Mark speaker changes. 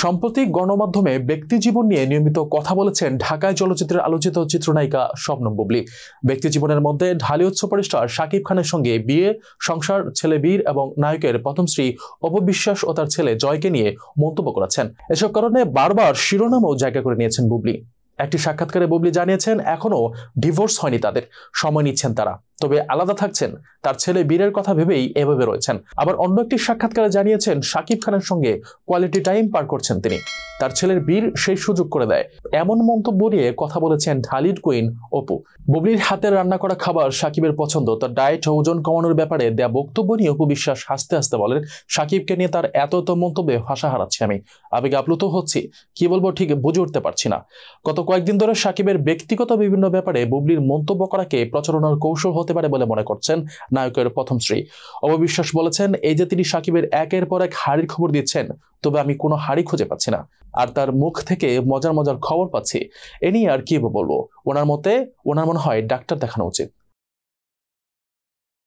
Speaker 1: সম্প্রতি গণমাধ্যমে ব্যক্তিজীবন নিয়ে নিয়মিত কথা বলেছেন ঢাকায় চলচ্চিত্রের আলোচিত চিত্রনায়িকা শবনম বুবলী। ব্যক্তিজীবনের মধ্যে ঢালিউড সুপারস্টার শাকিব খানের সঙ্গে বিয়ে, সংসার, ছেলে বীর এবং নায়কের প্রথম স্ত্রী অপু বিশ্বাস ও তার ছেলে জয়কে নিয়ে মন্তব্য করেছেন। এসব কারণে বারবার শিরোনামেও জায়গা করে নিয়েছেন বুবলী। একটি সাক্ষাৎকারে বুবলী জানিয়েছেন এখনো ডিভোর্স হয়নি তাদের, সময় নিচ্ছেন তারা, তবে আলাদা থাকছেন। তার ছেলে বীরের কথা ভেবেই এভাবে রয়েছেন। আবার অন্য একটি সাক্ষাৎকারে জানিয়েছেন শাকিব খানের সঙ্গে কোয়ালিটি টাইম পার করছেন তিনি, তার ছেলের বীর সেই সুযোগ করে দেয়। এমন মন্তব্য নিয়ে কথা বলেছেন ঢালিউড কুইন অপু। বুবলীর হাতের রান্না করা খাবার শাকিবের পছন্দ, তার ডায়েট ও ওজন কমানোর ব্যাপারে দেয়া বক্তব্য নিয়ে অপু বিশ্বাস হাসতে হাসতে বলেন, শাকিবকে নিয়ে তার এত মন্তব্যে ভাষা হারাচ্ছি, আমি আবেগে আপ্লুত হচ্ছি, কি বলবো ঠিক বুঝে উঠতে পারছি না। গত কয়েকদিন ধরে শাকিবের ব্যক্তিগত বিভিন্ন ব্যাপারে বুবলীর মন্তব্য করাকে প্রচারণার কৌশল হতে পারে বলে মনে করছেন নায়কের প্রথম স্ত্রী। অপু বিশ্বাস বলেছেন, এই যে তিনি শাকিবের একের পর এক হাড়ির খবর দিচ্ছেন, তবে আমি কোনো হাড়ি খুঁজে পাচ্ছি না, আর তার মুখ থেকে মজার মজার খবর পাচ্ছি, এ নিয়ে আর কি বলবো। ওনার মতে ওনার মনে হয় ডাক্তার দেখানো উচিত।